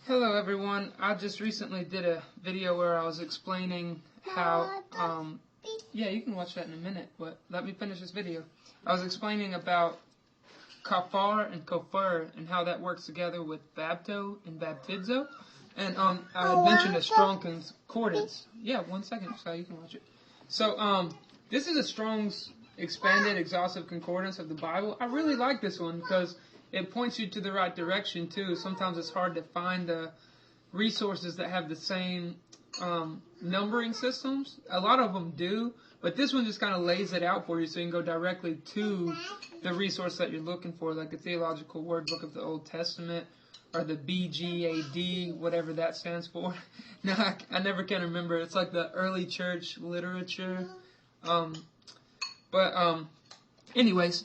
Hello everyone, I just recently did a video where I was explaining how, yeah, you can watch that in a minute, but let me finish this video. I was explaining about Kaphar and Kopher and how that works together with Bapto and Baptizo. And I had mentioned a strong concordance. Yeah, 1 second, so you can watch it. So this is a Strong's expanded exhaustive concordance of the Bible. I really like this one because it points you to the right direction too. Sometimes it's hard to find the resources that have the same numbering systems. A lot of them do, but this one just kind of lays it out for you so you can go directly to the resource that you're looking for, like the Theological Word Book of the Old Testament, or the BGAD, whatever that stands for. No, I never can remember. It's like the early church literature. Anyways,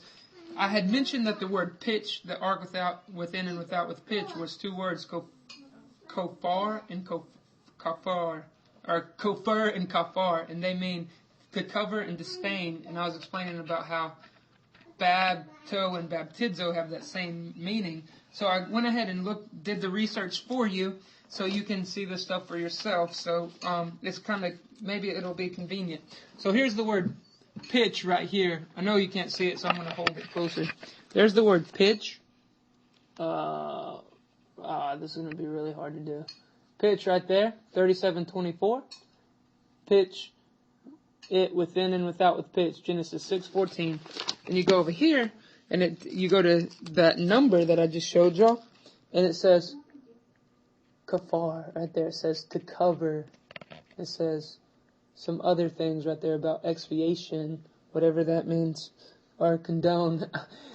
I had mentioned that the word pitch, the ark within and without with pitch, was two words, Kopher and Kaphar, or Kopher and Kaphar, and they mean to cover and to stain. And I was explaining about how Bapto and Baptizo have that same meaning. So I went ahead and did the research for you, so you can see this stuff for yourself. So it's kind of, maybe it'll be convenient. So here's the word pitch right here. I know you can't see it, so I'm going to hold it closer. There's the word pitch. This is going to be really hard to do. Pitch right there, 37:24. Pitch it within and without with pitch, Genesis 6:14. And you go over here, and you go to that number that I just showed y'all, and it says Kaphar right there. It says to cover. It says some other things right there about expiation, whatever that means, or condone.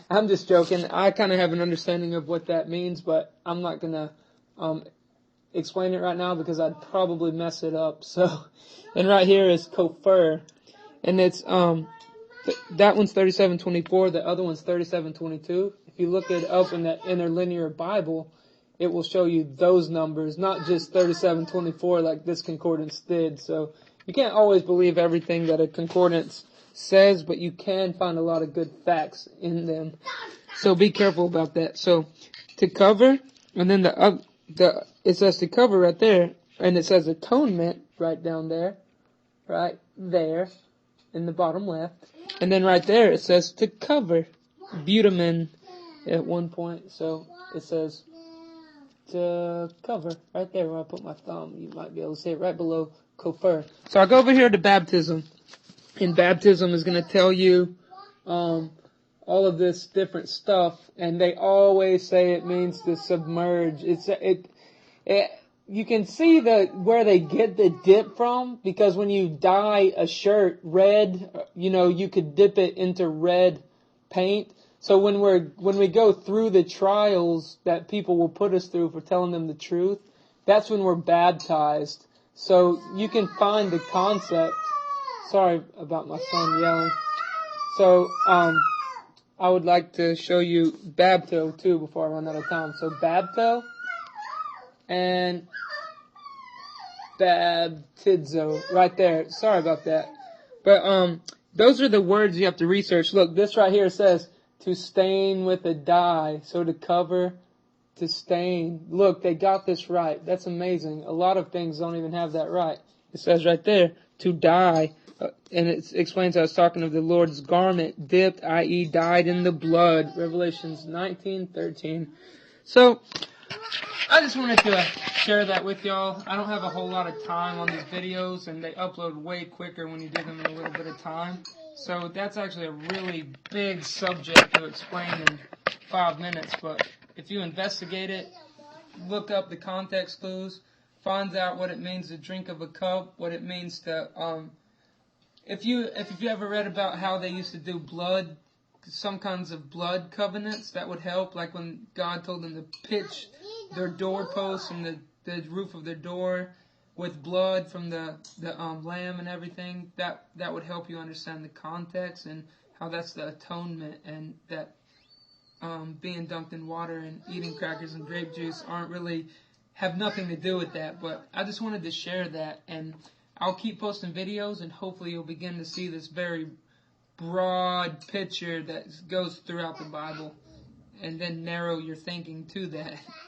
I'm just joking. I kind of have an understanding of what that means, but I'm not going to explain it right now because I'd probably mess it up. So, and right here is Kopher, and it's that one's 37:24. The other one's 37:22. If you look it up in that interlinear Bible, it will show you those numbers, not just 37:24 like this concordance did. So you can't always believe everything that a concordance says, but you can find a lot of good facts in them. So be careful about that. So to cover, and then it says to cover right there, and it says atonement right down there, right there in the bottom left. And then right there it says to cover, butamin at one point. So it says to cover right there where I put my thumb. You might be able to see it right below Kopher. So I go over here to baptism, and baptism is going to tell you all of this different stuff, and they always say it means to submerge. You can see where they get the dip from, because when you dye a shirt red, you could dip it into red paint. So when we go through the trials that people will put us through for telling them the truth, that's when we're baptized. So you can find the concept. Sorry about my son yelling. So I would like to show you Bapto too before I run out of time. So Bapto and Baptizo right there. Sorry about that. But those are the words you have to research. Look, this right here says to stain with a dye. So to cover, to stain. Look, they got this right. That's amazing. A lot of things don't even have that right. It says right there, to dye. And it explains I was talking of the Lord's garment, dipped, i.e. dyed in the blood. Revelations 19:13. So, I just wanted to share that with y'all. I don't have a whole lot of time on these videos, and they upload way quicker when you do them in a little bit of time. So that's actually a really big subject to explain in 5 minutes, but if you investigate it, look up the context clues, find out what it means to drink of a cup, what it means to, if you ever read about how they used to do blood, some kinds of blood covenants, that would help, like when God told them to pitch their doorposts and the roof of their door with blood from the lamb and everything, that would help you understand the context and how that's the atonement, and that being dunked in water and eating crackers and grape juice have nothing to do with that. But I just wanted to share that, and I'll keep posting videos, and hopefully you'll begin to see this very broad picture that goes throughout the Bible, and then narrow your thinking to that.